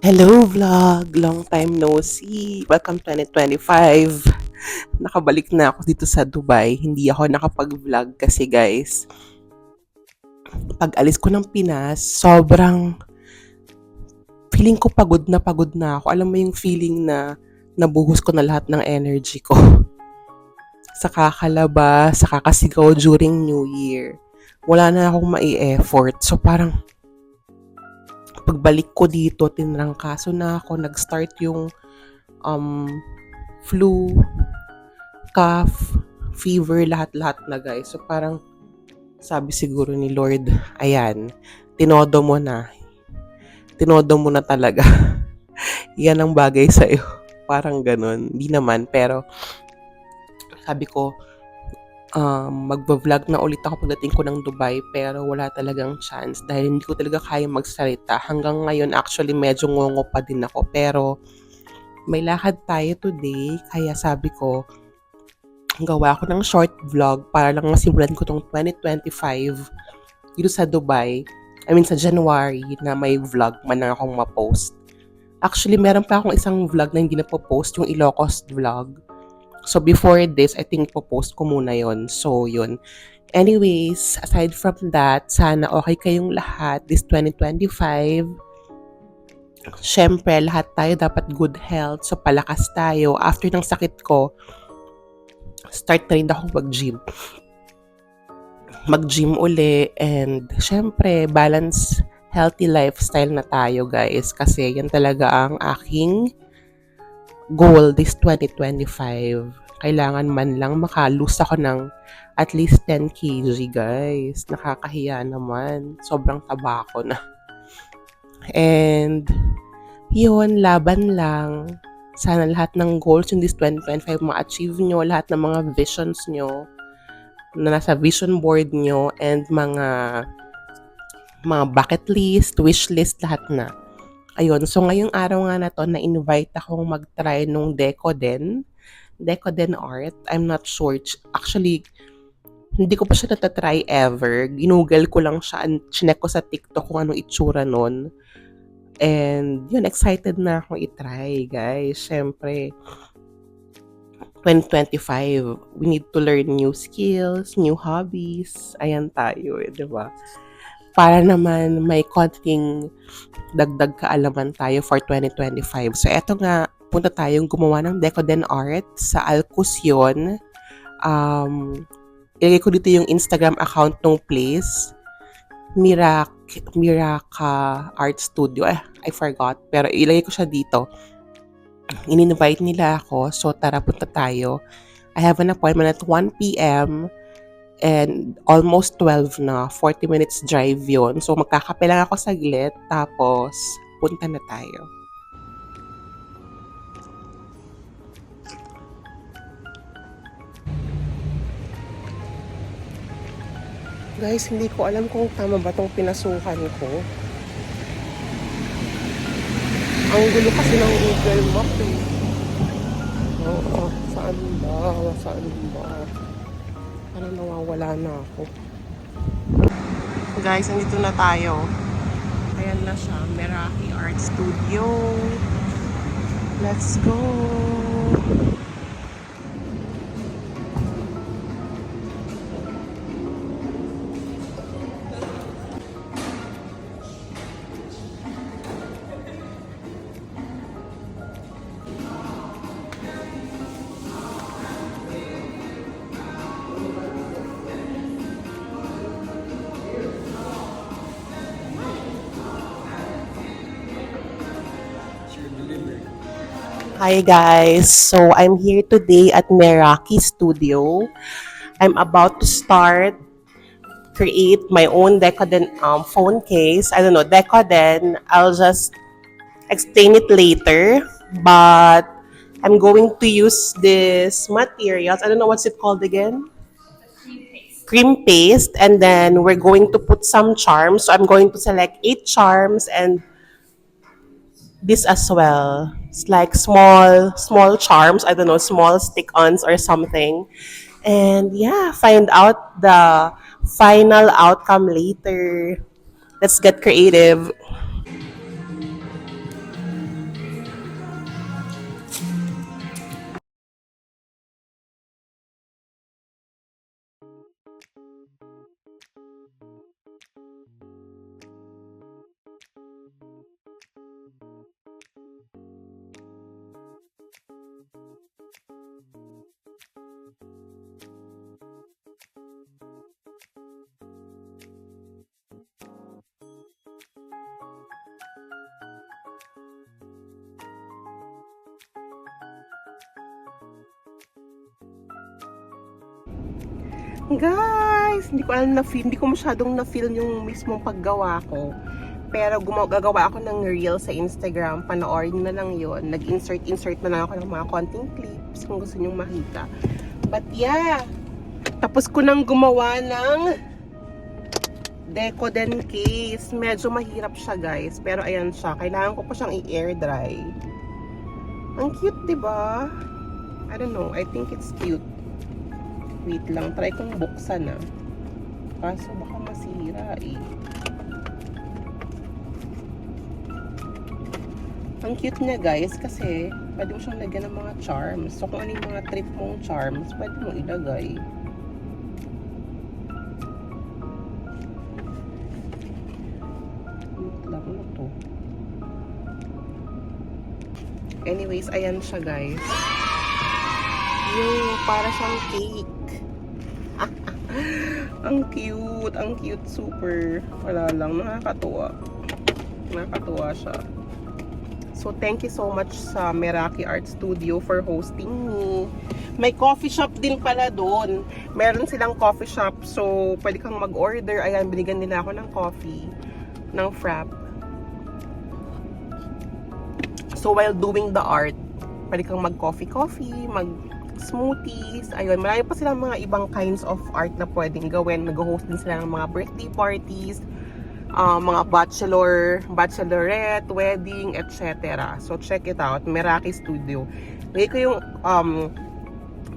Hello vlog! Long time no see! Welcome 2025! Nakabalik na ako dito sa Dubai. Hindi ako nakapag-vlog kasi guys, pag alis ko ng Pinas, sobrang feeling ko pagod na ako. Alam mo yung feeling na nabuhos ko na lahat ng energy ko sa kakalabas, sa kakasigaw during New Year. Wala na akong mai-effort. So parang pagbalik ko dito, tinrangkaso na ako. Nag-start yung um, flu, cough, fever, lahat-lahat na guys. So parang sabi siguro ni Lord, ayan, tinodo mo na. Tinodo mo na talaga. Yan ang bagay sa'yo. Parang ganun. Hindi naman, pero sabi ko, magva-vlog na ulit ako pagdating ko ng Dubai pero wala talagang chance dahil hindi ko talaga kaya magsalita. Hanggang ngayon actually medyo ngongo pa din ako pero may lakad tayo today kaya sabi ko gawa ako ng short vlog para lang masimulan ko tong 2025 dito sa Dubai. I mean sa January na may vlog man lang akong ma-post. Actually meron pa akong isang vlog na hindi na po-post, yung Ilocos vlog. So, before this, I think po-post ko muna yon. So, yun. Anyways, aside from that, sana okay kayong lahat this 2025. Siyempre, lahat tayo dapat good health. So, palakas tayo. After ng sakit ko, start na rin ako mag-gym. Mag-gym uli. And, siyempre, balance healthy lifestyle na tayo, guys. Kasi, yan talaga ang aking goal this 2025. Kailangan man lang makalose ako ng at least 10 kg, guys. Nakakahiya naman. Sobrang taba ko na. And, yun, laban lang. Sana lahat ng goals in this 2025 ma-achieve nyo. Lahat ng mga visions nyo na nasa vision board nyo and mga bucket list, wish list, lahat na. Ayun, so ngayong araw nga na to, na-invite akong mag-try nung Decoden art. I'm not sure. Actually, hindi ko pa siya natatry ever. Ginugel ko lang siya and chinek ko sa TikTok kung anong itsura nun. And yun, excited na akong itry, guys. Siyempre, 2025, we need to learn new skills, new hobbies. Ayan tayo, di ba? Para naman may konting dagdag kaalaman tayo for 2025. So, eto nga, punta tayong gumawa ng Decoden art sa Alcusion. Ilagay ko dito yung Instagram account ng place. Miraka Art Studio. I forgot. Pero ilagay ko siya dito. In-invite nila ako. So, tara, punta tayo. I have an appointment at 1 p.m. And almost 12 na, 40 minutes drive yon. So, magkakape lang ako saglit, tapos punta na tayo. Guys, hindi ko alam kung tama ba tong pinasukan ko. Ang gulo kasi ng Google Map eh. Oo, saan ba? Saan ba? Parang nawawala na ako. Guys, nandito na tayo. Ayan na siya, Meraki Art Studio. Let's go! Hi guys! So, I'm here today at Meraki Studio. I'm about to create my own Decoden phone case. I don't know, Decoden. I'll just explain it later. But I'm going to use this materials. I don't know what's it called again? Cream paste. And then we're going to put some charms. So I'm going to select 8 charms and this as well. It's like small charms. I don't know, small stick-ons or something. And yeah, find out the final outcome later. Let's get creative. Guys, hindi ko alam na feel, hindi ko masyadong na-feel yung mismong paggawa ko. Pero gagawa ako ng reel sa Instagram, panoorin na lang yon. Nag-insert na lang ako ng mga konting clips kung gusto nyong makita. But yeah, tapos ko nang gumawa ng Decoden case. Medyo mahirap siya guys, pero ayan siya. Kailangan ko pa siyang i-air dry. Ang cute, diba? I don't know, I think it's cute. Wait lang, try kong buksan na. Kaso baka masira eh. Ang cute niya guys kasi pwede mo siyang lagyan ng mga charms. So kung ano yung mga trip mong charms, pwede mo ilagay. Wait lang, ano to? Anyways, ayan siya guys. Yung para siyang cake. Ang cute, super. Wala lang, nakakatuwa. Nakakatuwa siya. So, thank you so much sa Meraki Art Studio for hosting me. May coffee shop din pala doon. Meron silang coffee shop. So, pwede kang mag-order. Ayan, binigyan nila ako ng coffee. Ng frap. So, while doing the art, pwede kang mag-coffee, mag-smoothies. Ayun, marami pa silang mga ibang kinds of art na pwedeng gawin. Nag-host din sila ng mga birthday parties. Mga bachelorette, wedding, etc. So, check it out. Meraki Studio. Lagay ko yung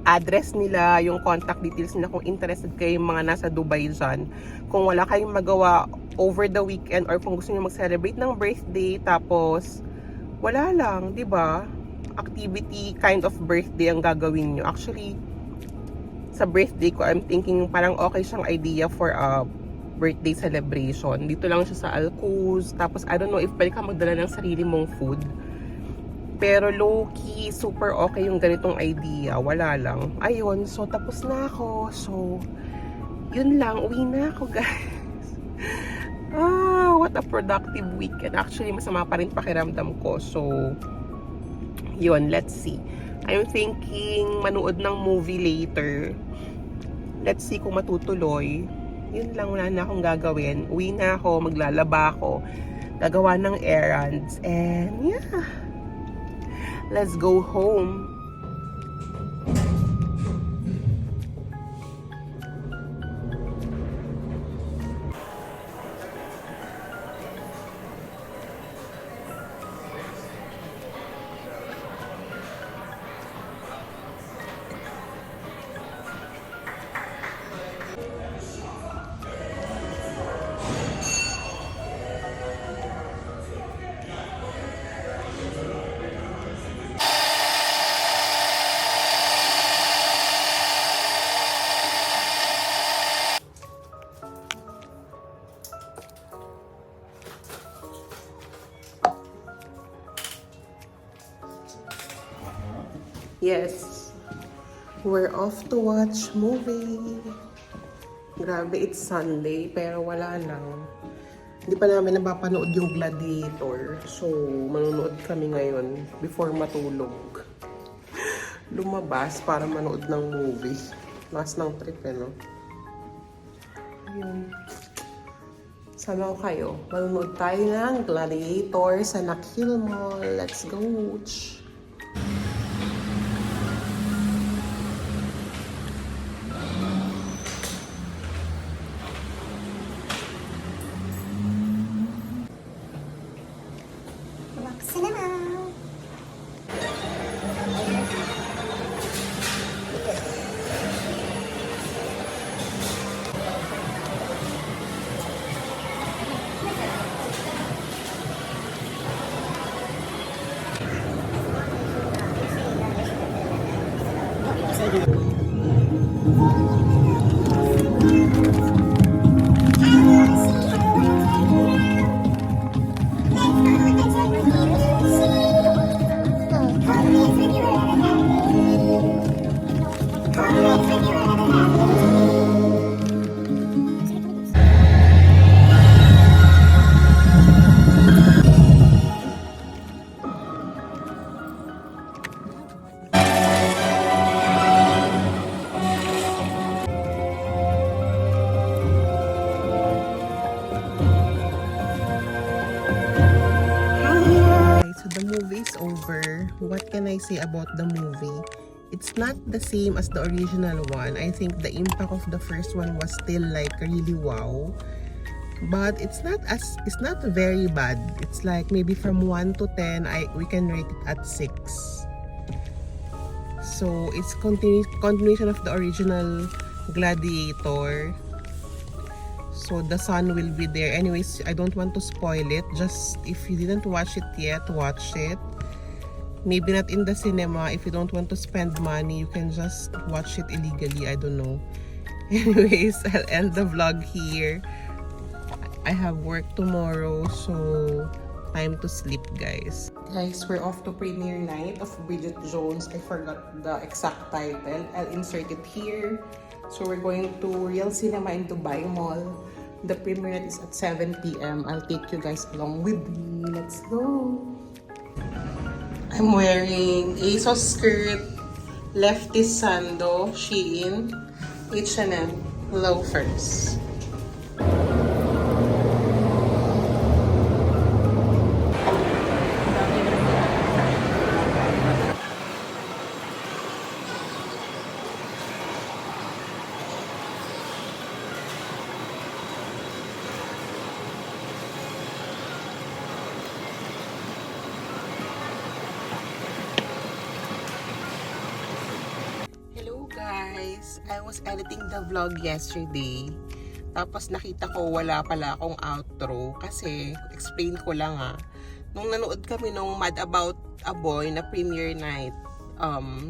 address nila, yung contact details nila kung interested kayo yung mga nasa Dubai dyan. Kung wala kayong magawa over the weekend or kung gusto nyo mag-celebrate ng birthday, tapos wala lang, di ba? Activity, kind of birthday ang gagawin nyo. Actually, sa birthday ko, I'm thinking parang okay siyang idea for a birthday celebration. Dito lang siya sa Alcuz. Tapos, I don't know if pwede ka magdala ng sarili mong food. Pero low-key, super okay yung ganitong idea. Wala lang. Ayun, so tapos na ako. So, yun lang. Uwi na ako, guys. What a productive weekend. Actually, masama pa rin pakiramdam ko. So, yun, let's see. I'm thinking manood ng movie later. Let's see kung matutuloy. Yun lang, wala na akong gagawin. Uwi na ako, maglalaba ako, gagawa ng errands, and yeah, let's go home. Yes, we're off to watch movie. Grabe, it's Sunday, pero wala lang. Hindi pa namin napapanood yung Gladiator. So, manonood kami ngayon before matulog. Lumabas para manood ng movie. Mas ng trip, no? Ayun. Sama ko kayo. Manonood tayo ng Gladiator sa Nakhil Mall. Let's go! what can I say about the movie? It's not the same as the original one. I think the impact of the first one was still like really wow. But it's not very bad. It's like maybe from 1 to 10, we can rate it at 6. So it's continuation of the original Gladiator. So the son will be there. Anyways, I don't want to spoil it. Just if you didn't watch it yet, watch it. Maybe not in the cinema. If you don't want to spend money, you can just watch it illegally. I don't know. Anyways, I'll end the vlog here. I have work tomorrow, so time to sleep, guys. Guys, we're off to premiere night of Bridget Jones. I forgot the exact title. I'll insert it here. So we're going to Real Cinema in Dubai Mall. The premiere night is at 7 p.m. I'll take you guys along with me. Let's go! I'm wearing ASOS skirt, leftist sando, Shein, H&M loafers. Guys, I was editing the vlog yesterday. Tapos nakita ko wala pala akong outro. Kasi, explain ko lang nung nanood kami nung Mad About a Boy na premiere night,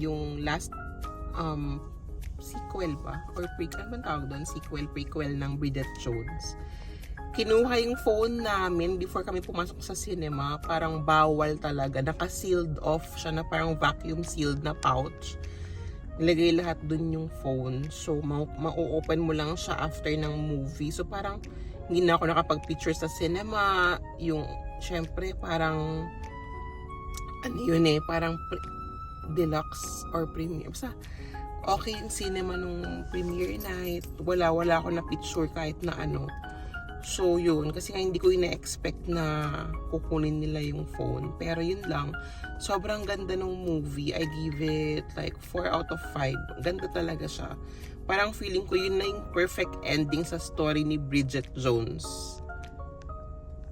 yung last sequel ba? Or prequel, ano tawag doon? Sequel, prequel ng Bridget Jones. Kinuha yung phone namin before kami pumasok sa cinema. Parang bawal talaga. Naka-sealed off siya na parang vacuum sealed na pouch. Nilagay lahat dun yung phone. So, ma-open mo lang siya after ng movie. So, parang hindi na ako nakapag-picture sa cinema. Yung, syempre, parang ano yun parang deluxe or premiere. Basta, okay yung cinema nung premiere night. Wala ako na picture kahit na ano. So, yun. Kasi nga hindi ko ina-expect na kukunin nila yung phone. Pero yun lang. Sobrang ganda ng movie. I give it like 4 out of 5. Ganda talaga siya. Parang feeling ko yun na yung perfect ending sa story ni Bridget Jones.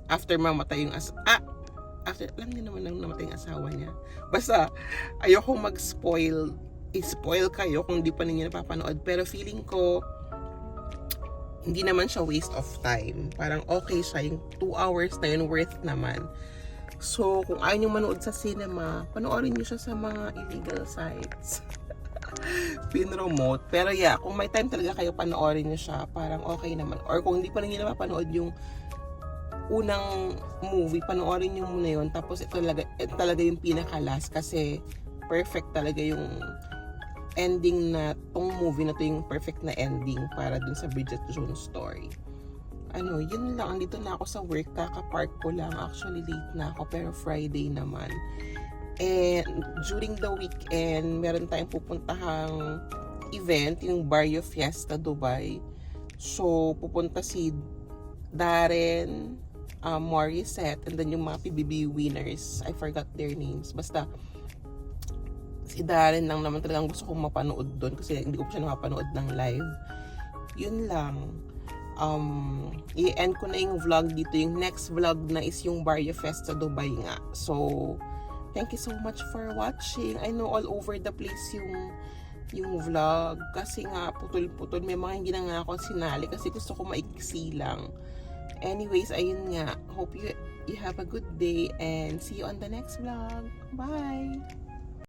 After mamatay yung alam niyo naman lang namatay yung asawa niya. Basta, ayokong mag-spoil. I-spoil kayo kung di pa ninyo napapanood. Pero feeling ko, hindi naman siya waste of time. Parang okay siya. Yung 2 hours na yun, worth naman. So, kung ayaw nyo manood sa cinema, panoorin nyo siya sa mga illegal sites. Pin-remote. Pero yeah, kung may time talaga kayo, panoorin nyo siya. Parang okay naman. Or kung hindi pa rin nyo napapanood yung unang movie, panoorin nyo muna yun. Tapos ito talaga yung pinaka-last kasi perfect talaga yung ending na tong movie na to yung perfect na ending para dun sa Bridget Jones story. Yun lang. Andito na ako sa work. Kaka-park ko lang. Actually, late na ako. Pero Friday naman. And during the weekend, meron tayong pupuntahang event, yung Barrio Fiesta Dubai. So, pupunta si Darren, Morissette, and then yung mga PBB winners. I forgot their names. Basta, si Darren lang naman talagang gusto kong mapanood doon kasi hindi ko pa siya napapanood ng live. Yun lang. I-end ko na yung vlog dito. Yung next vlog na is yung Barrio Fiesta Dubai nga. So, thank you so much for watching. I know all over the place yung vlog. Kasi nga, putol-putol. May mga hindi na nga ako sinali kasi gusto ko maiksi lang. Anyways, ayun nga. Hope you have a good day and see you on the next vlog. Bye!